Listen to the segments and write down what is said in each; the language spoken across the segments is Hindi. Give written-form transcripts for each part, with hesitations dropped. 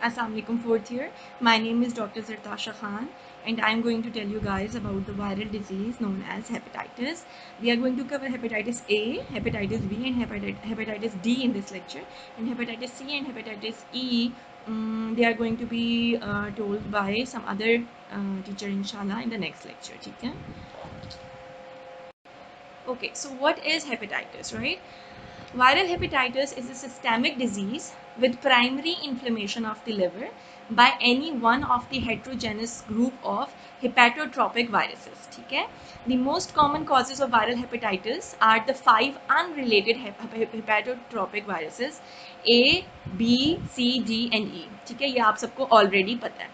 Assalamualaikum, fourth year. My name is Dr. Zirtasha Khan and I am going to tell you guys about the viral disease known as hepatitis. We are going to cover hepatitis A, hepatitis B and hepatitis D in this lecture, and hepatitis C and hepatitis E they are going to be told by some other teacher inshallah in the next lecture. Okay? Okay, so what is hepatitis, right? Viral hepatitis is a systemic disease with primary inflammation of the liver by any one of the heterogeneous group of hepatotropic viruses. ठीक है? The most common causes of viral hepatitis are the 5 unrelated hepatotropic viruses A, B, C, D and E. ठीक है? ये आप सबको already पता है.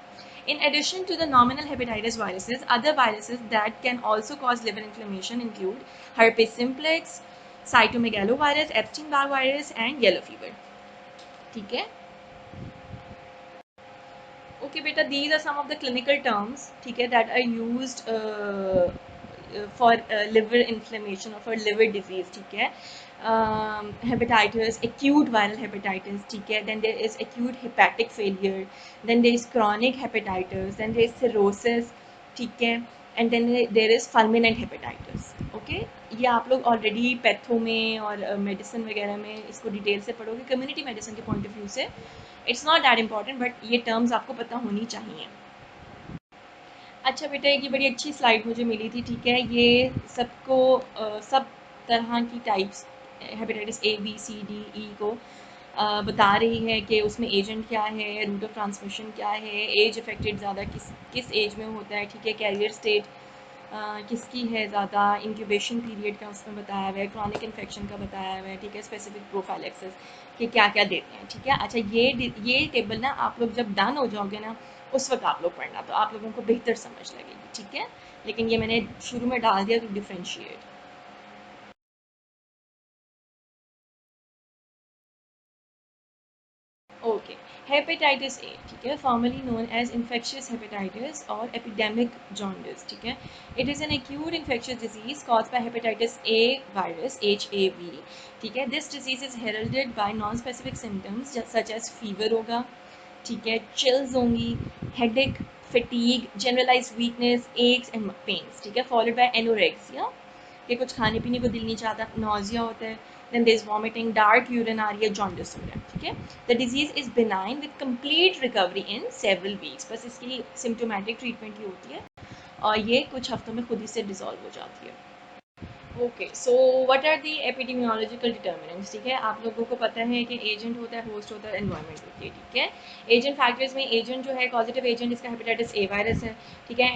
In addition to the nominal hepatitis viruses, other viruses that can also cause liver inflammation include herpes simplex, cytomegalovirus, Epstein-Barr virus and yellow fever. ठीक है? Okay, beta, these are some of the clinical terms, ठीक है, that are used for liver inflammation or for liver disease. ठीक है? Hepatitis, acute viral hepatitis. ठीक है? Then there is acute hepatic failure. Then there is chronic hepatitis. Then there is cirrhosis. ठीक है? And then there is fulminant hepatitis. Okay, ये आप लोग ऑलरेडी पैथो में और मेडिसिन वगैरह में इसको डिटेल से पढ़ोगे. कम्युनिटी मेडिसिन के पॉइंट ऑफ व्यू से it's not that important, but ये टर्म्स आपको पता होनी चाहिए. अच्छा बेटा, ये बड़ी अच्छी स्लाइड मुझे मिली थी. ठीक है, ये सबको सब तरह की types hepatitis A B C D E को बता रही है कि उसमें एजेंट क्या है, रूट ऑफ ट्रांसमिशन क्या है, एज अफेक्टेड ज़्यादा किस एज में होता है. ठीक है, कैरियर स्टेट किसकी है ज़्यादा, इंक्यूबेशन पीरियड का उसमें बताया हुआ है, क्रॉनिक इन्फेक्शन का बताया हुआ है. ठीक है, स्पेसिफिक प्रोफाइलेक्सिस के क्या क्या देते हैं. ठीक है, अच्छा ये टेबल ना आप लोग जब डन हो जाओगे ना उस वक्त आप लोग पढ़ना, तो आप लोगों को बेहतर समझ लगेगी. ठीक है, लेकिन ये मैंने शुरू में डाल दिया to differentiate. Okay, hepatitis A. ठीक है, formerly known as infectious hepatitis और एपिडेमिक जॉन्डिस. ठीक है, it is an acute infectious disease cause by hepatitis A virus HAV. ठीक है, this disease is heralded by non specific symptoms such as fever होगा. ठीक है, चिल्स होंगी, headache, fatigue, generalize weakness, aches and pains. ठीक है, फॉलोड बाय एनोरेक्सिया कि कुछ खाने पीने को दिल नहीं चाहता, नोजिया होता है, then there is vomiting, dark urine आ रही है, जॉन्डिस हो रहा है. ठीक है, the disease is benign with complete recovery in several weeks. बस इसकी सिम्टोमेटिक ट्रीटमेंट ही होती है और ये कुछ हफ्तों में खुद ही से डिजॉल्व हो जाती है. Okay, so what are the epidemiological determinants. ठीक है, आप लोगों को पता है कि एजेंट होता है, होस्ट होता है, एनवायरनमेंट होती है. ठीक है, एजेंट फैक्टर्स में एजेंट जो है कॉजिटिव एजेंट इसका हेपेटाइटिस ए वायरस है. ठीक है,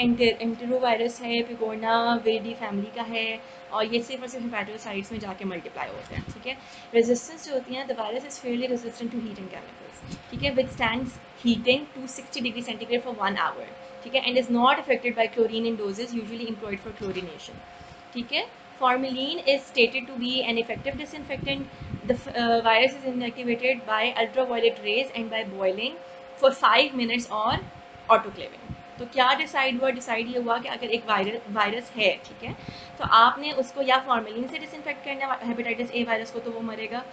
एंटेरो वायरस है, पिकोना वेरिडी फैमिली का है और ये सिर्फ और सिर्फ हेपेटोसाइट्स में जाके मल्टीप्लाई होते हैं. ठीक है, रेजिस्टेंस जो होती है, the virus is fairly resistant to heat and chemicals. ठीक है, withstands heating to 60 degree centigrade for 1 hour. ठीक है, and is not affected by chlorine in doses usually employed for chlorination. ठीक है, formalin is stated to be an effective disinfectant. The virus is inactivated by ultraviolet rays and by boiling for 5 minutes or autoclaving. तो क्या डिसाइड हुआ? डिसाइड ये हुआ कि अगर एक वायरस है, ठीक है, तो आपने उसको या फॉर्मेलिन से डिसइंफेक्ट करना है हेपेटाइटिस ए वायरस को, तो वो मरेगा,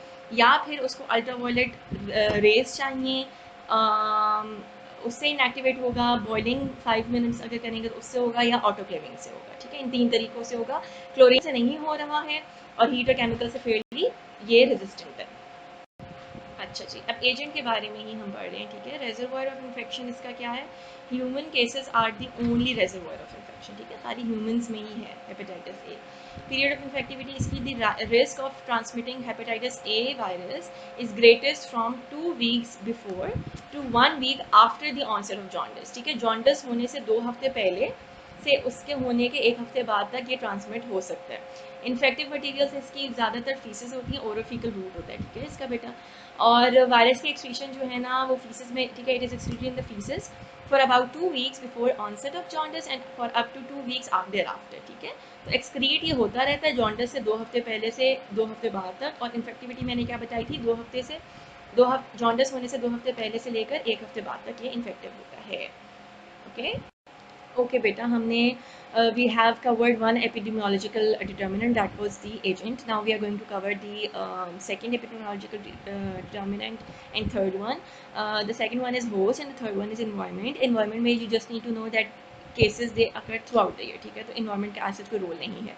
या फिर उसको अल्ट्रावायलेट रेज चाहिए, उससे इनएक्टिवेट होगा, बॉइलिंग 5 मिनट्स अगर करेंगे तो उससे होगा, या ऑटोक्लेविंग से होगा. ठीक है, इन 3 तरीकों से होगा. क्लोरीन से नहीं हो रहा है और हीट और केमिकल से फेयरली ये रेजिस्टेंट है. अच्छा जी, अब एजेंट के बारे में ही हम पढ़ रहे हैं. ठीक है, रेजर्वोयर ऑफ इन्फेक्शन इसका क्या है? Human cases are the only reservoir of infection. ठीक है, सारी ह्यूमंस में ही है hepatitis A. Period of infectivity इसकी the risk of transmitting hepatitis A virus is greatest from 2 weeks before to 1 week after the onset of jaundice. ठीक है, जॉन्डिस होने से 2 हफ्ते पहले से उसके होने के 1 हफ्ते बाद तक ये ट्रांसमिट हो सकता है. इन्फेक्टिव मटीरियल्स इसकी ज़्यादातर फीसेस होती है, ओरोफिकल रूट होता है. ठीक है, इसका बेटा, और वायरस की एक्सक्रीशन जो है ना वो फीसेस में. ठीक है, it is excreted in the faeces for about 2 weeks before onset of jaundice and for up to 2 weeks thereafter. ठीक है, तो एक्सक्रीट ये होता रहता है जॉन्डिस से 2 हफ्ते पहले से 2 हफ्ते बाद तक. और इन्फेक्टिविटी मैंने क्या बताई थी, 2 हफ्ते से जॉन्डिस होने से 2 हफ्ते पहले से लेकर 1 हफ्ते बाद तक ये इन्फेक्टिव होता है. ओके, ओके बेटा, हमने we have covered one epidemiological determinant, that was the agent. Now we are going to cover the second epidemiological determinant and third one. The second one is host and the third one is environment. Environment में you just need to know that cases they occur throughout the year, ठीक है, तो environment का ऐसा कोई रोल नहीं है.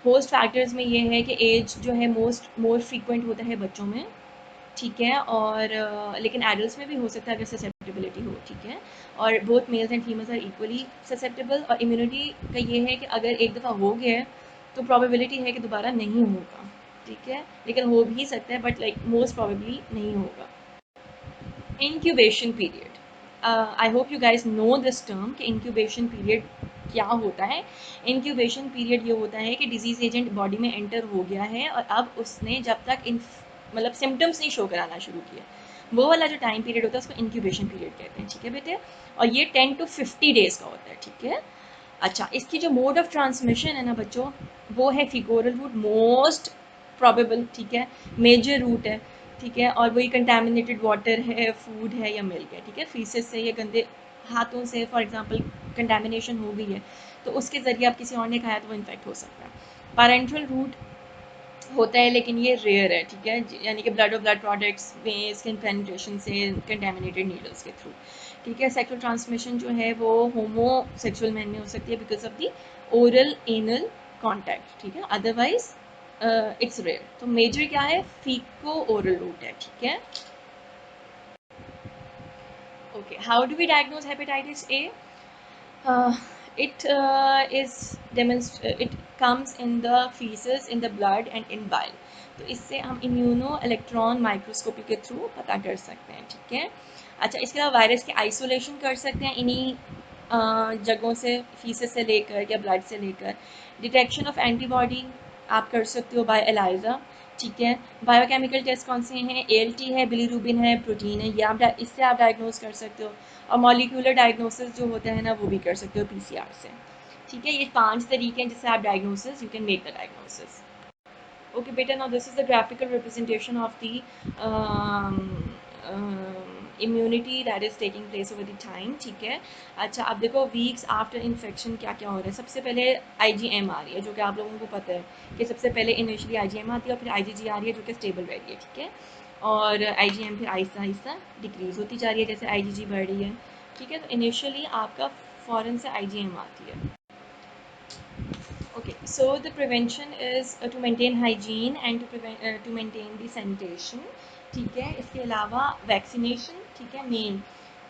होस्ट फैक्टर्स में ये है कि एज जो है मोर फ्रीक्वेंट होता है बच्चों में, ठीक है, और लेकिन एडल्ट में भी हो सकता है अगर ससेप्टेबिलिटी हो, ठीक है, और both males and females are equally susceptible. और इम्यूनिटी का ये है कि अगर एक दफ़ा हो गया है तो प्रोबेबिलिटी है कि दोबारा नहीं होगा, ठीक है, लेकिन हो भी सकता है बट लाइक मोस्ट प्रोबेबली नहीं होगा. Incubation period, I hope you guys know this term कि इंक्यूबेशन पीरियड क्या होता है. इंक्यूबेशन पीरियड ये होता है कि डिजीज़ एजेंट बॉडी में एंटर हो गया है और अब उसने जब तक मतलब सिम्टम्स नहीं शो कराना शुरू किया, वो वाला जो टाइम पीरियड होता है उसको इंक्यूबेशन पीरियड कहते हैं, ठीक है बेटे, और ये 10 to 50 डेज का होता है, ठीक है. अच्छा, इसकी जो मोड ऑफ ट्रांसमिशन है ना बच्चों, वो है फीकोरल रूट मोस्ट प्रॉबेबल, ठीक है, मेजर रूट है, ठीक है, और वही कंटेमिनेटेड वाटर है, फूड है या मिल्क है, ठीक है, फीसेस से या गंदे हाथों से फॉर एग्जांपल कंटेमिनेशन हो गई है तो उसके ज़रिए आप किसी और ने खाया तो वो इन्फेक्ट हो सकता है. पैरेंटल रूट होता है लेकिन ये रेयर है, ठीक है, यानी कि ब्लड और ब्लड प्रोडक्ट्स में स्किन पेनिट्रेशन से कंटेमिनेटेड नीडल्स के थ्रू, ठीक है. सेक्सुअल ट्रांसमिशन जो है वो होमोसेक्सुअल मैन में हो सकती है because of the oral anal contact, ठीक है, अदरवाइज इट्स रेयर. तो मेजर क्या है, फीको ओरल रूट है, ठीक है. Okay, how do we diagnose hepatitis A? it comes in the feces, in the blood and in bile. तो इससे हम इम्यूनो इलेक्ट्रॉन माइक्रोस्कोपी के थ्रू पता कर सकते हैं, ठीक है. अच्छा, इसके अलावा वायरस के आइसोलेशन कर सकते हैं इन्हीं जगहों से, फीसेस से लेकर या ब्लड से लेकर. डिटेक्शन ऑफ एंटीबॉडी आप कर सकते हो बाय एलाइजा, ठीक है. बायोकेमिकल टेस्ट कौन से हैं, ALT है, बिलीरुबिन है, प्रोटीन है, ये आप इससे आप डायग्नोज कर सकते हो. और मॉलिक्यूलर डायग्नोसिस जो होता है ना वो भी कर सकते हो PCR से, ठीक है. ये 5 तरीके हैं जिससे आप diagnosis, you can make the diagnosis. Okay बेटा, now this is the graphical representation of the immunity that is taking place over the time, ठीक है. अच्छा, अब देखो वीक्स आफ्टर इन्फेक्शन क्या क्या हो रहा है. सबसे पहले IgM आ रही है जो कि आप लोगों को पता है कि सबसे पहले इनिशियली IgM आती है और फिर IgG आ रही है जो कि स्टेबल रह रही है, ठीक है, और IgM फिर आहिस्ता आहिस्ता डिक्रीज होती जा रही है जैसे IgG बढ़ रही है, ठीक है. तो इनिशियली आपका फ़ौरन से IgM आती है. Okay, so the prevention is to maintain hygiene and to maintain the sanitation, ठीक है. इसके अलावा वैक्सीनेशन, ठीक है, मेन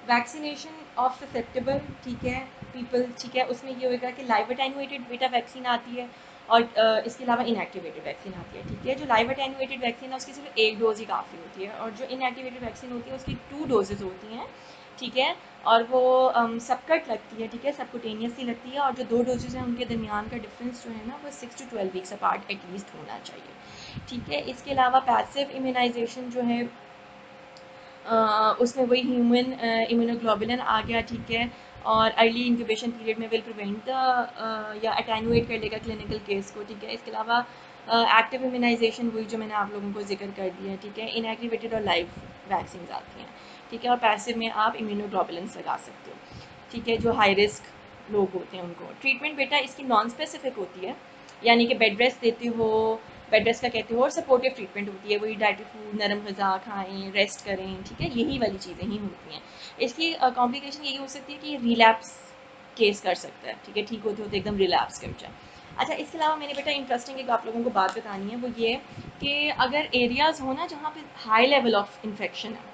वैक्सीनेशन ऑफ ससेप्टेबल, ठीक है, पीपल, ठीक है. उसमें ये होगा कि लाइव अटेनुएटेड बेटा वैक्सीन आती है और इसके अलावा इनएक्टिवेटेड वैक्सीन आती है, ठीक है. जो लाइव अटेनुएटेड वैक्सीन है उसकी सिर्फ एक डोज ही काफ़ी होती है और जो इनएक्टिवेटेड वैक्सीन होती है उसकी 2 डोजेज होती हैं, ठीक है, और वो सबकट लगती है, ठीक है, सबकुटेनियसली लगती है और जो 2 डोजेज हैं उनके दरमियान का डिफरेंस जो है ना वो 6 to 12 वीक्स अपार्ट एटलीस्ट होना चाहिए, ठीक है. इसके अलावा पैसिव इम्यूनाइजेशन जो है उसमें वही ह्यूमन इम्यूनोग्लोबुलिन आ गया, ठीक है, और अर्ली इंक्यूबेशन पीरियड में विल प्रिवेंट द या अटेनुएट कर लेगा क्लिनिकल केस को, ठीक है. इसके अलावा एक्टिव इम्यूनाइजेशन वही जो मैंने आप लोगों को जिक्र कर दिया है, ठीक है. इनएक्टिवेटेड और लाइव वैक्सीन आती हैं, ठीक है, और पैसिव में आप इम्यूनोग्लोबुलिन्स लगा सकते हो, ठीक है, जो हाई रिस्क लोग होते हैं उनको. ट्रीटमेंट बेटा इसकी नॉन स्पेसिफिक होती है, यानी कि बेड रेस्ट देते हो, बेड रेस्ट का कहते हो, और सपोर्टिव ट्रीटमेंट होती है, वही डाइटरी फूड, नरम ग़िज़ा खाएं, रेस्ट करें, ठीक है, यही वाली चीज़ें ही होती हैं. इसकी कॉम्प्लिकेशन यही हो सकती है कि रिलैप्स केस कर सकता है, ठीक है, ठीक होते होते एकदम रिलैप्स कर जाए. अच्छा, इसके अलावा मैंने बेटा इंटरेस्टिंग एक आप लोगों को बात बतानी है, वो ये कि अगर एरियाज़ हो ना जहाँ पे हाई लेवल ऑफ इन्फेक्शन है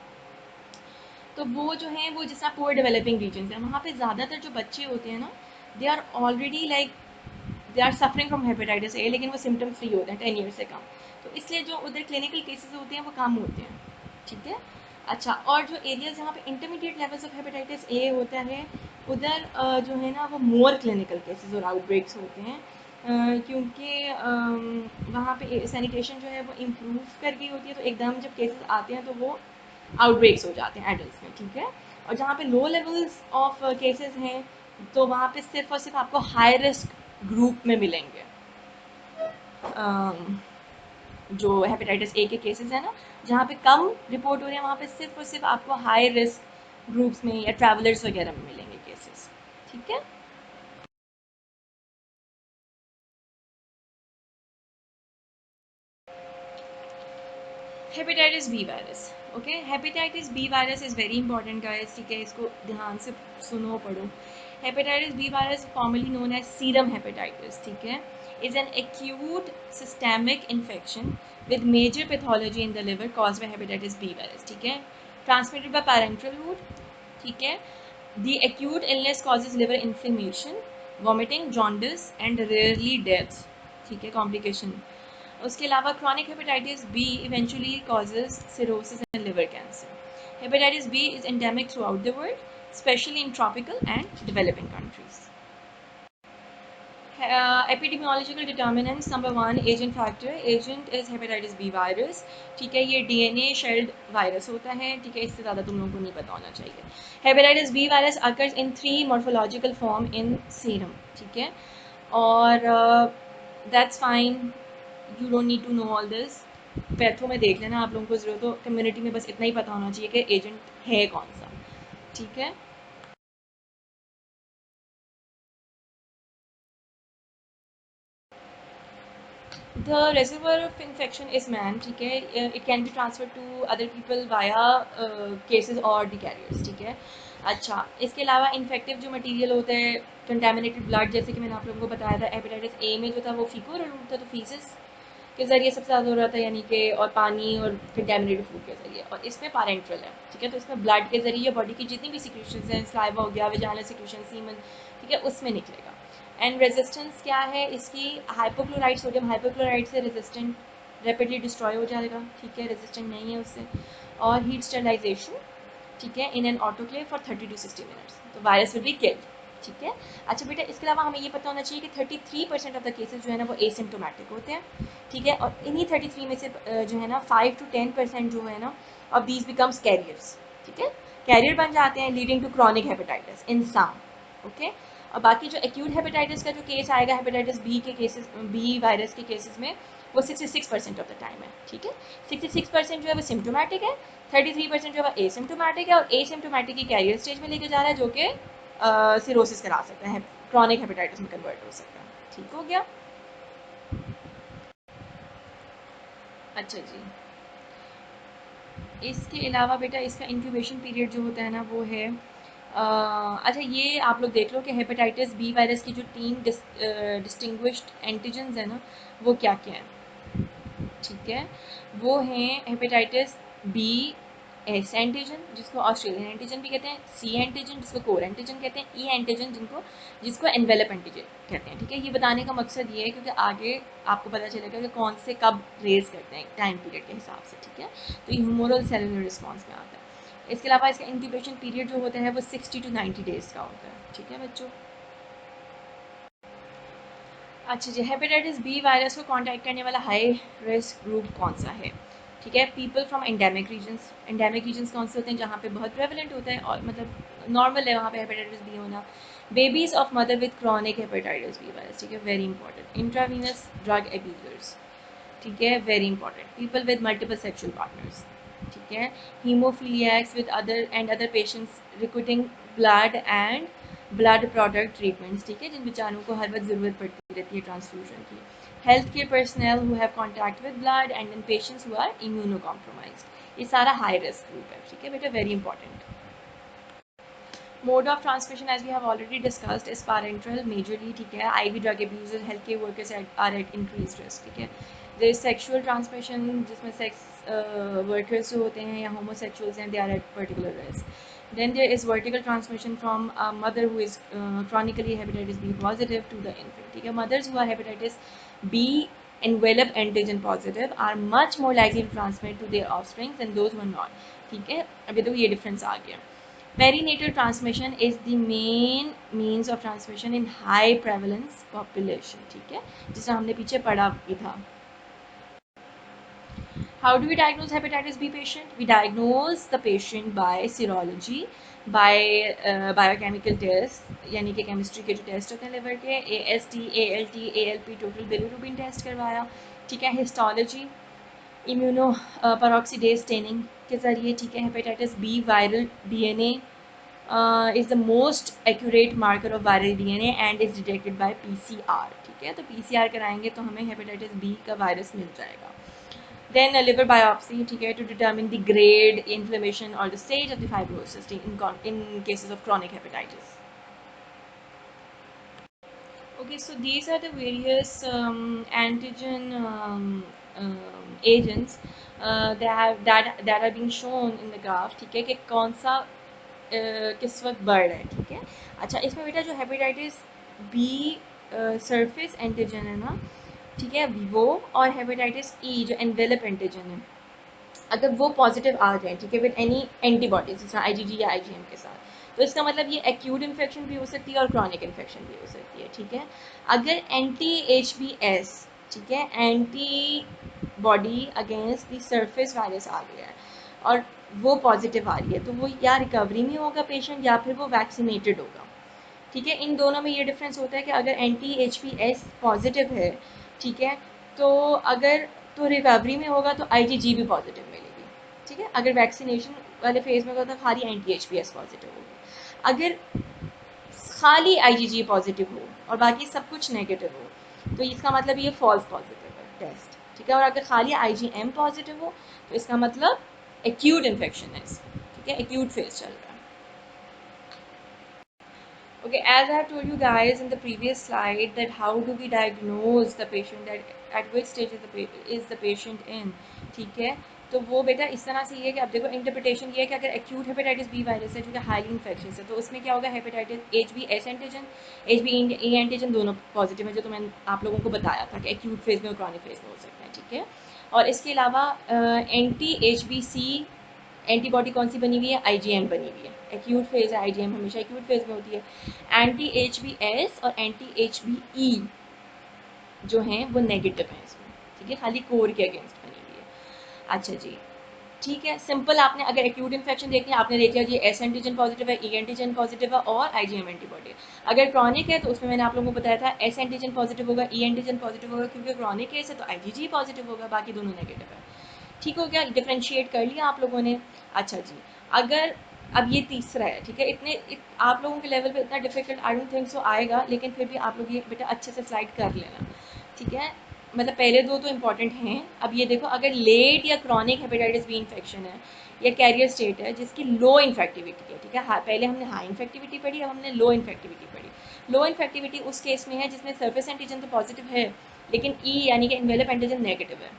तो वो जो है वो जिस पुअर डेवलपिंग रीजन है वहाँ पे ज़्यादातर जो बच्चे होते हैं ना they are already like they are suffering from hepatitis A, लेकिन वो सिम्टम फ्री होते हैं 10 ईयर से कम. तो इसलिए जो उधर क्लिनिकल केसेस होते हैं वो कम होते हैं, ठीक है. अच्छा, और जो एरियाज जहाँ पे intermediate levels of hepatitis A होता है उधर जो है ना वो मोर क्लिनिकल केसेस और आउटब्रेक्स होते हैं, क्योंकि वहाँ पे सैनिटेशन जो है वो इम्प्रूव कर गई होती है तो एकदम जब केसेस आते हैं तो वो आउटब्रेक्स हो जाते हैं एडल्ट में, ठीक है. और जहाँ पे लो लेवल्स ऑफ केसेस हैं तो वहाँ पे सिर्फ और सिर्फ आपको हाई रिस्क ग्रुप में मिलेंगे जो हेपेटाइटिस ए के केसेस हैं ना, जहाँ पे कम रिपोर्ट हो रहे हैं वहाँ पे सिर्फ और सिर्फ आपको हाई रिस्क ग्रुप्स में या ट्रैवलर्स वगैरह में मिलेंगे केसेस, ठीक है. Hepatitis B virus, okay, hepatitis B virus is very important guys, ठीक है, इसको ध्यान से सुनो पढ़ो। Hepatitis B virus formerly known as serum hepatitis, ठीक है, is an acute systemic infection with major pathology in the liver caused by hepatitis B virus, ठीक है, ट्रांसमिटेड बाय पैरेंटल रूट, ठीक है। The acute illness causes liver inflammation, vomiting, jaundice and rarely death, ठीक है, कॉम्प्लिकेशन। उसके अलावा chronic hepatitis B eventually causes cirrhosis and liver cancer. Hepatitis B is endemic throughout the world, specially in tropical and developing countries. Epidemiological determinants, number 1 agent factor, agent is hepatitis B virus, ठीक है, ये डीएनए शेल्ड वायरस होता है, ठीक है, इससे ज़्यादा तुम लोगों को नहीं पता होना चाहिए। Hepatitis B virus occurs in 3 morphological form in serum, ठीक है, और that's fine, you don't need to know all this, patho में देख लेना आप लोगों को जरूरत हो, कम्युनिटी में बस इतना ही पता होना चाहिए कि एजेंट है कौन सा, ठीक है। The reservoir of infection is man, ठीक है, it can be transferred to other people via cases or the carriers, ठीक है। अच्छा, इसके अलावा इन्फेक्टिव जो मटेरियल होता है, कंटेमिनेटेड ब्लड, जैसे कि मैंने आप लोगों को बताया था, हेपेटाइटिस ए में जो था वो फीको रूट था, तो फीसिस के ज़रिए सबसे ज़्यादा हो रहा था, यानी कि, और पानी और कंटेमिनेटेड फूड के ज़रिए, और इसमें पैरेंट्रल है, ठीक है, तो इसमें ब्लड के ज़रिए बॉडी की जितनी भी सिक्रीशंस हैं, स्लाइवा हो गया, वेजाइनल सिक्रीशन, सीमन, ठीक है, उसमें निकलेगा। एंड रेजिस्टेंस क्या है इसकी, हाइपोक्लोराइड, सोडियम हाइपोक्लोराइड से रेजिस्टेंट रैपिडली डिस्ट्रॉय हो जाएगा, ठीक है, रेजिस्टेंट नहीं है उससे। और हीट स्टरलाइजेशन, ठीक है, in an autoclave for 30 to 60 minutes, तो वायरस विल बी किल्ड, ठीक है। अच्छा बेटा, इसके अलावा हमें ये पता होना चाहिए कि 33% ऑफ द केसेस जो है ना वो एसिम्टोमेटिक होते हैं, ठीक है, और इन्हीं 33 में से जो है ना 5 to 10% जो है ना ऑफ दीज बिकम्स कैरियर्स, ठीक है, कैरियर बन जाते हैं, leading to chronic hepatitis in some, okay. और बाकी जो एक्यूट हेपेटाइटिस का जो केस आएगा हेपेटाइटिस बी के केसेस, बी वायरस के केसेस में, वो 66% ऑफ द टाइम है, ठीक है। 66% जो है वो सिम्टोमेटिक है, 33% जो है एसिम्टोमेटिक है, और एसिम्टोमेटिक की कैरियर स्टेज में लेके जा रहा है, जो कि सिरोसिस करा सकता है, क्रॉनिक हेपेटाइटिस में कन्वर्ट हो सकता है, ठीक हो गया। अच्छा जी, इसके अलावा बेटा इसका इंक्यूबेशन पीरियड जो होता है ना वो है, अच्छा ये आप लोग देख लो कि हेपेटाइटिस बी वायरस की जो 3 डिस्टिंग्विश्ड एंटीजन्स है ना वो क्या क्या है, ठीक है, वो हैं हेपेटाइटिस बी एस एंटीजन, जिसको ऑस्ट्रेलियन एंटीजन भी कहते हैं, सी एंटीजन जिसको कोर एंटीजन कहते हैं, ई एंटीजन जिसको एनवेलप एंटीजन कहते हैं, ठीक है। ये बताने का मकसद ये है क्योंकि आगे आपको पता चलेगा कि कौन से कब रेज करते हैं टाइम पीरियड के हिसाब से, ठीक है, तो ये ह्यूमोरल सेलुलर रिस्पॉन्स में आता है। इसके अलावा इसका इंक्यूबेशन पीरियड जो होता है वो 60 to 90 डेज का होता है, ठीक है बच्चों। अच्छा जी, हेपेटाइटिस बी वायरस को कॉन्टैक्ट करने वाला हाई रिस्क ग्रुप कौन सा है, ठीक है, people from endemic regions, endemic regions कौन से होते हैं जहाँ पे बहुत प्रेवलेंट होता है और मतलब नॉर्मल है वहाँ पे हेपेटाइटिस बी होना, babies of mother with chronic hepatitis B virus, ठीक है, very important, intravenous drug abusers, ठीक है, very important, people with multiple sexual partners, ठीक है, haemophiliacs with other and other patients recruiting blood and blood product treatments, ठीक है, जिन बेचारों को हर वक्त ज़रूरत पड़ती रहती है ट्रांसफ्यूजन की, health care personnel who have contact with blood and in patients who are immunocompromised, ये सारा हाई रिस्क ग्रुप है, ठीक है बेटा, very important. Mode of transmission, as we have already discussed, is parenteral majorly, ठीक है, IV drug abusers, healthcare workers are at increased risk, ठीक है। There is sexual transmission, जिसमें sex workers जो होते हैं या homosexuals हैं, they are at particular risk. Then there is vertical transmission from a mother who is chronically hepatitis B positive to the infant, ठीक है। Mothers who are hepatitis B envelop antigen positive are much more likely to transmit to their offspring than those who are not, ठीक है। अभी तो ये difference आ गया। Perinatal transmission is the main means of transmission in high prevalence population, ठीक है, जिसे हमने पीछे पढ़ा भी था। How do we diagnose hepatitis B patient? We diagnose the patient by serology, by biochemical test, यानी कि chemistry के जो टेस्ट होते हैं लिवर के, AST, ALT, ALP, total bilirubin test करवाया, ठीक है, हिस्टोलॉजी, इम्यूनो पेरोक्सीडेज स्टेनिंग के ज़रिए, ठीक है, hepatitis B viral DNA is the most accurate marker of viral DNA and is detected by PCR, ठीक है, तो PCR कराएंगे तो हमें हेपेटाइटिस बी का वायरस मिल जाएगा। Then a liver biopsy, ठीक है, to determine the grade, inflammation or the stage of the fibrosis in cases of chronic hepatitis. Okay, so these are the various antigen agents that are being shown in the graph, ठीक है, कि कौन सा किस वक्त बढ़ रहा है, ठीक है. अच्छा, इसमें बेटा जो हेपेटाइटिस बी सरफेस एंटीजन है ना, ठीक है, वो और हेपेटाइटिस ई जो एनवेलप एंटीजन है, अगर वो पॉजिटिव आ जाए, ठीक है, विद एनी एंटीबॉडीज जैसे आईजीजी या आईजीएम के साथ, तो इसका मतलब ये एक्यूट इन्फेक्शन भी हो सकती है और क्रॉनिक इन्फेक्शन भी हो सकती है, ठीक है. अगर एंटी एचबीएस, ठीक है, antibody against the surface virus आ गया है और वो पॉजिटिव आ रही है, तो वो या रिकवरी में होगा पेशेंट या फिर वो वैक्सीनेटेड होगा, ठीक है. इन दोनों में ये डिफरेंस होता है कि अगर एंटी एचपीएस पॉजिटिव है, ठीक है, तो अगर तो रिकवरी में होगा तो आईजीजी भी पॉजिटिव मिलेगी, ठीक है. अगर वैक्सीनेशन वाले फेज में होगा तो खाली एंटी एचपीएस पॉजिटिव होगा. अगर खाली आईजीजी पॉजिटिव हो और बाकी सब कुछ नेगेटिव हो तो इसका मतलब ये फॉल्स पॉजिटिव है टेस्ट, ठीक है. और अगर खाली आईजीएम पॉजिटिव हो तो इसका मतलब एक्यूट इन्फेक्शन है, ठीक है, एक्यूट फेज चल रहा है. Okay, as I have told you guys in the previous slide that how do we diagnose the patient, that at which stage is the patient in, ठीक है. तो वो बेटा इस तरह से ये है कि अब देखो इंटरप्रिटेशन ये है कि अगर एक्यूट हेपेटाइटिस बी वायरस है जो कि हाईली इन्फेक्शियस है, तो उसमें क्या होगा, hepatitis H B S antigen, H B E antigen दोनों पॉजिटिव है, जो तो मैंने आप लोगों को बताया था कि एक्यूट फेज में और क्रॉनिक फेज में हो सकते हैं, ठीक है. और इसके अलावा anti H B C antibody कौन सी बनी हुई है, आईजीएम बनी हुई है. एक्यूट फेज है, आईजीएम हमेशा एक्यूट फेज में होती है. एंटी एच बी एस और एंटी एच बी ई जो हैं वो नेगेटिव हैं इसमें, ठीक है, खाली कोर के अगेंस्ट बनी हुई है. अच्छा जी, ठीक है, सिंपल. आपने अगर एक्यूट इन्फेक्शन देख लिया, आपने देख लिया जी एस एंटीजन पॉजिटिव है, ई एंटीजन पॉजिटिव है और आईजीएम एंटीबॉडी. अगर क्रॉनिक है तो उसमें मैंने आप लोगों को बताया था एस एंटीजन पॉजिटिव होगा, ई एंटीजन पॉजिटिव होगा, क्योंकि क्रॉनिक केस है तो आईजीजी पॉजिटिव होगा, बाकी दोनों नेगेटिव है. ठीक हो गया, डिफ्रेंशिएट कर लिया आप लोगों ने. अच्छा जी, अगर अब ये तीसरा है, ठीक है, आप लोगों के लेवल पे इतना difficult I don't think so आएगा, लेकिन फिर भी आप लोग ये बेटा अच्छे से स्लाइड कर लेना, ठीक है. मतलब पहले दो तो इम्पॉर्टेंट हैं. अब ये देखो, अगर लेट या क्रॉनिक हेपेटाइटिस बी इन्फेक्शन है या कैरियर स्टेट है जिसकी लो इन्फेक्टिविटी है, ठीक है, पहले हमने हाई इन्फेक्टिविटी पढ़ी, अब हमने लो इन्फेक्टिविटी पढ़ी. लो इन्फेक्टिविटी उस केस में है जिसमें सरफेस एंटीजन तो पॉजिटिव है लेकिन ई यानी कि इन्वेलप एंटीजन नेगेटिव है,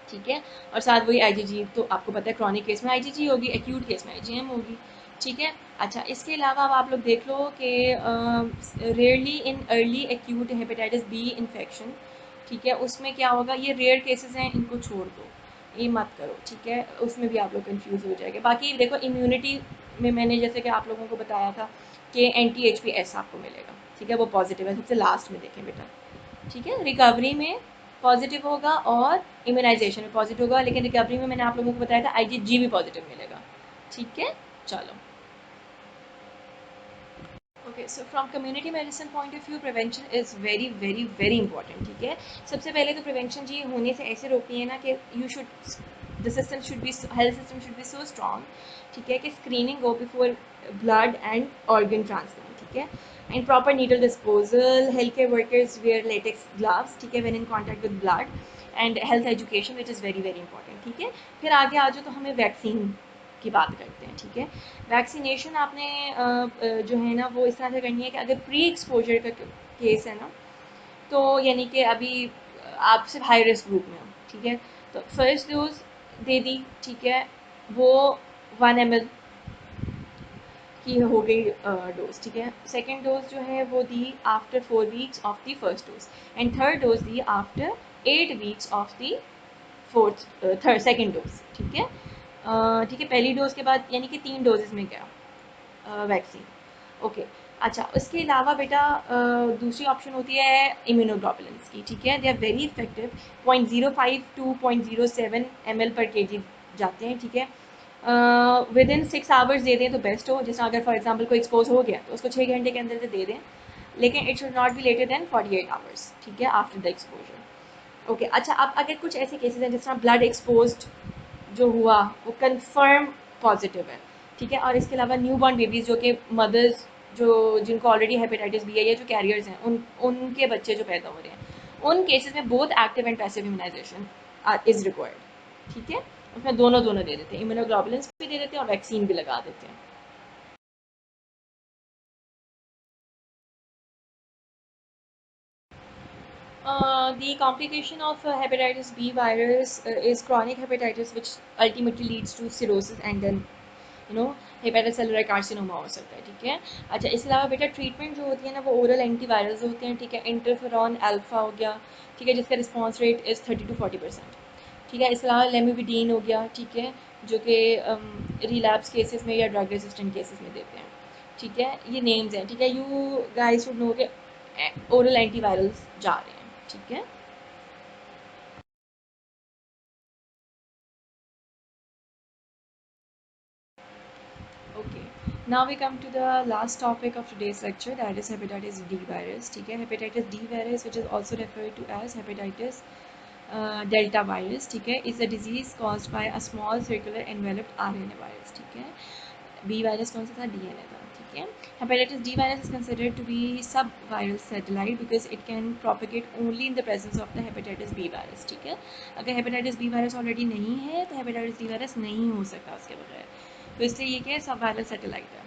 ठीक है. और साथ वही आईजीजी, तो आपको पता है क्रॉनिक केस में आईजीजी होगी, एक्यूट केस में आईजीएम होगी, ठीक है. अच्छा, इसके अलावा अब आप लोग देख लो कि rarely in early acute hepatitis B infection, ठीक है, उसमें क्या होगा, ये रेयर केसेस हैं, इनको छोड़ दो, ये मत करो, ठीक है, उसमें भी आप लोग कंफ्यूज हो जाएंगे. बाकी देखो इम्यूनिटी में मैंने जैसे कि आप लोगों को बताया था कि एंटी एच पी एस आपको मिलेगा, ठीक है, वो पॉजिटिव है, सबसे लास्ट में देखें बेटा, ठीक है. रिकवरी में पॉजिटिव होगा और इम्यूनाइजेशन में पॉजिटिव होगा, लेकिन रिकवरी में मैंने आप लोगों को बताया था आईजीजी भी पॉजिटिव मिलेगा, ठीक है. चलो, okay, so from community medicine point of view prevention is very very very important, ठीक है. सबसे पहले तो प्रिवेंशन जी होने से ऐसे रोकनी है ना कि you should the system should be health system should be so strong, ठीक है, कि screening go before blood and organ transplant, ठीक है, and proper needle disposal, health care workers wear latex gloves, ठीक है, when in contact with blood, and health education which is very very important, ठीक है. फिर आगे आ जाओ तो हमें वैक्सीन की बात करते हैं, ठीक है. वैक्सीनेशन आपने जो है ना वो इस तरह से करनी है कि अगर प्री एक्सपोजर का केस है ना, तो यानी कि अभी आप सिर्फ हाई रिस्क ग्रुप में हो, ठीक है, तो फर्स्ट डोज दे दी, ठीक है, वो 1 ml की हो गई डोज, ठीक है. सेकेंड डोज जो है वो दी after 4 weeks of the first dose, and third dose दी after 8 weeks of the third second dose, ठीक है. ठीक है, पहली डोज के बाद यानी कि 3 डोजेज में गया वैक्सीन, ओके. अच्छा, उसके अलावा बेटा दूसरी ऑप्शन होती है इम्यूनोग्लोबुलिन्स की, ठीक है, they are very effective, 0.05 to 0.07 ml पर kg जाते हैं, ठीक है. विद इन 6 आवर्स दे दें तो बेस्ट हो, जैसे अगर फॉर एग्जांपल कोई एक्सपोज हो गया तो उसको 6 घंटे के अंदर से दे दें, लेकिन it should not be later than 48 hours, ठीक है, आफ्टर द एक्सपोजर, ओके. अच्छा, अब अगर कुछ ऐसे केसेस हैं जिस तरह ब्लड एक्सपोज्ड जो हुआ वो कंफर्म पॉजिटिव है, ठीक है, और इसके अलावा न्यू बॉर्न बेबीज़ जो कि मदर्स जो जिनको ऑलरेडी हेपेटाइटिस बी है या जो कैरियर्स हैं उनके बच्चे जो पैदा हो रहे हैं, उन केसेस में both active and passive immunisation is required, ठीक है। उसमें दोनों दोनों दे देते हैं, इम्यूनोग्लोबुलिन्स भी दे देते हैं और वैक्सीन भी लगा देते हैं। The complication of hepatitis B virus is chronic hepatitis, which ultimately leads to cirrhosis and then hepatocellular carcinoma हो सकता है, ठीक है। अच्छा, इसके अलावा बेटा ट्रीटमेंट जो होती है ना वो ओरल एंटीवायरल्स होते हैं, ठीक है। इंटरफेरॉन अल्फा हो गया, ठीक है, जिसका रिस्पॉन्स रेट इज़ 30 to 40%, ठीक है। इसके अलावा लेमिविडीन हो गया, ठीक है, जो कि रिलैप्स केसेस में या ड्रग रेजिस्टेंट केसेस में देते हैं, ठीक है। ये नेम्स हैं, ठीक है। यू गाइस शुड नो के ओरल एंटीवायरल्स जा रहे हैं, ठीक है। Okay, now we come to the last topic of today's lecture, that is hepatitis D virus, ठीक है। hepatitis D virus, which is also referred to as hepatitis delta virus, ठीक है, is a disease caused by a small circular enveloped RNA virus, ठीक है। B virus कौन सा था? DNA था, ठीक है। hepatitis D virus is considered to be sub-viral satellite because it can propagate only in the presence of the hepatitis B virus, ठीक है। अगर hepatitis B virus already नहीं है तो hepatitis D virus नहीं हो सकता उसके बगैर, तो इसलिए ये क्या है, सब वायरल सैटेलाइट है।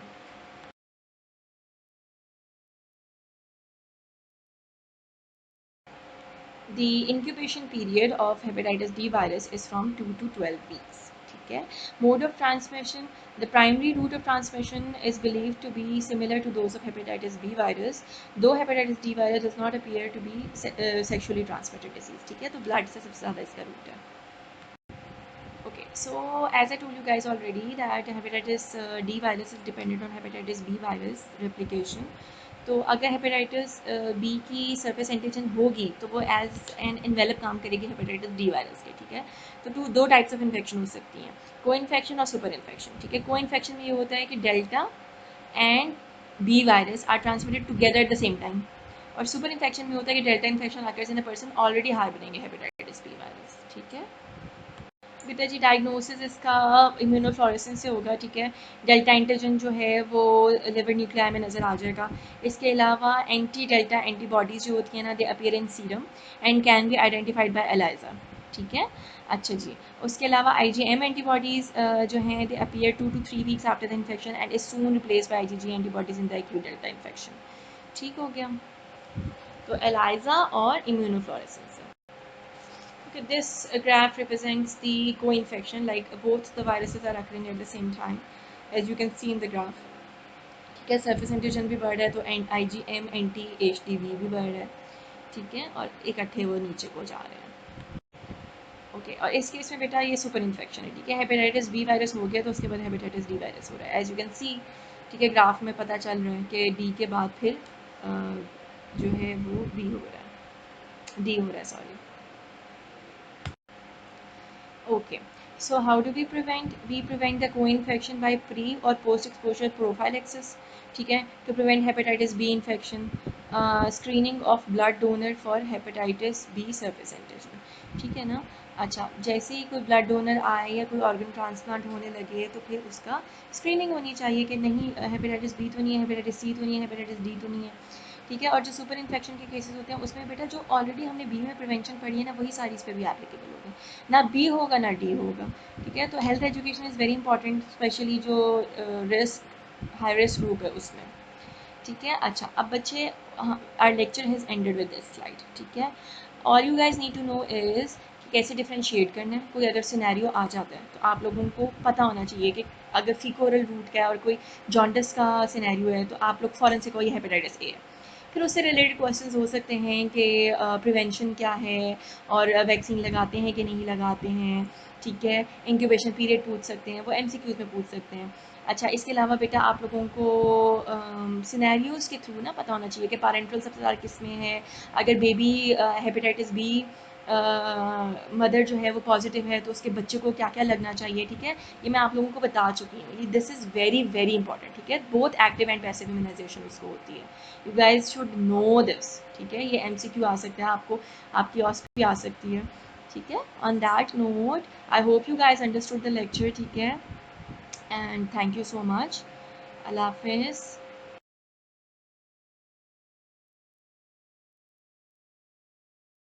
The incubation period of hepatitis D virus is from 2 to 12 weeks, ठीक है। Mode of transmission, the primary route of transmission is believed to be similar to those of hepatitis B virus, though hepatitis D virus does not appear to be sexually transmitted disease, ठीक है। तो ब्लड से सबसे ज़्यादा इसका रूट है। Okay, so as I told you guys already that hepatitis D virus is dependent on hepatitis B virus replication. तो अगर हेपेटाइटिस बी की सरफेस एंटीजन होगी तो वो एज एन इन्वेलप काम करेगी हेपेटाइटिस डी वायरस के, ठीक है। तो दो टाइप्स ऑफ इन्फेक्शन हो सकती हैं, को इन्फेक्शन और सुपर इन्फेक्शन, ठीक है। को इन्फेक्शन में ये होता है कि delta and B virus are transmitted together at the same time, और सुपर इन्फेक्शन में होता है कि डेल्टा इन्फेक्शन आकर in a person already harbouring hepatitis B virus, ठीक है। बेटा जी डायग्नोसिस इसका इम्यूनोफ्लोरेसेंस से होगा, ठीक है। डेल्टा एंटीजन जो है वो लिवर न्यूक्लियाई में नज़र आ जाएगा। इसके अलावा एंटी डेल्टा एंटीबॉडीज़ जो होती हैं ना, they appear in serum and can be identified by ELISA, ठीक है। अच्छा जी, उसके अलावा IgM एंटीबॉडीज़ जो हैं दे appear 2 to 3 weeks after the infection and is soon replace by IgG antibodies in the acute delta infection, ठीक हो गया। तो एलाइजा और immunofluorescence. Okay, this graph represents the co-infection, like both the viruses are occurring at the same time, as you can see in the graph. ठीक है, सरफेस एंटीजन भी बढ़ रहा है तो IgM एंटी HDV भी बढ़ रहा है, ठीक है, और इकट्ठे वो नीचे को जा रहे हैं। ओके, और इस केस में बेटा ये सुपर इन्फेक्शन है, ठीक है। हेपेटाइटिस बी वायरस हो गया तो उसके बाद हेपेटाइटिस डी वायरस हो रहा है, एज यू कैन सी, ठीक है। ग्राफ में पता चल रहा है कि डी के बाद फिर जो है वो बी हो रहा है, डी हो रहा है, sorry. Okay, so how do we prevent? We prevent the co-infection by pre or post-exposure prophylaxis, ठीक है, to prevent hepatitis B infection, screening of blood donor for hepatitis B surface antigen, ठीक है ना। अच्छा, जैसे ही कोई ब्लड डोनर आए या कोई ऑर्गन ट्रांसप्लांट होने लगे तो फिर उसका स्क्रीनिंग होनी चाहिए कि नहीं हेपेटाइटिस बी तो नहीं है, हेपेटाइटिस सी तो नहीं है, हेपेटाइटिस डी तो नहीं है, ठीक है। और जो सुपर इन्फेक्शन के केसेस होते हैं उसमें बेटा जो ऑलरेडी हमने बी में प्रिवेंशन पढ़ी है ना वही सारी इस पर भी एप्लीकेबल होगी, ना बी होगा ना डी होगा, ठीक है। तो health education is very important, specially जो रिस्क हाई रिस्क ग्रुप है उसमें, ठीक है। अच्छा, अब बच्चे, our lecture has ended with this slide, ठीक है। All you guys need to know is कि कैसे डिफ्रेंशिएट करना है। कोई अगर सिनेरियो आ जाता है तो आप लोगों को पता होना चाहिए कि अगर फीकोरल रूट का है और कोई जॉन्डिस का सिनेरियो है तो आप लोग फ़ौरन से कोई हेपेटाइटिस ए है। फिर उससे रिलेटेड क्वेश्चंस हो सकते हैं कि प्रिवेंशन क्या है और वैक्सीन लगाते हैं कि नहीं लगाते हैं, ठीक है। इंक्यूबेशन पीरियड पूछ सकते हैं, वो MCQs में पूछ सकते हैं। अच्छा, इसके अलावा बेटा आप लोगों को सिनेरियोज़ के थ्रू ना पता होना चाहिए कि पैरेंटल सबसे ज़्यादा किस में है। अगर बेबी हेपेटाइटिस बी मदर जो है वो पॉजिटिव है तो उसके बच्चे को क्या क्या लगना चाहिए, ठीक है। ये मैं आप लोगों को बता चुकी हूँ, this is very very important, ठीक है। Both active and passive immunisation उसको होती है, you guys should know this, ठीक है। ये MCQ आ सकता है आपको, आपकी OSP भी आ सकती है, ठीक है। On that note I hope you guys understood the lecture, ठीक है, and thank you so much. अल्लाह हाफिज़।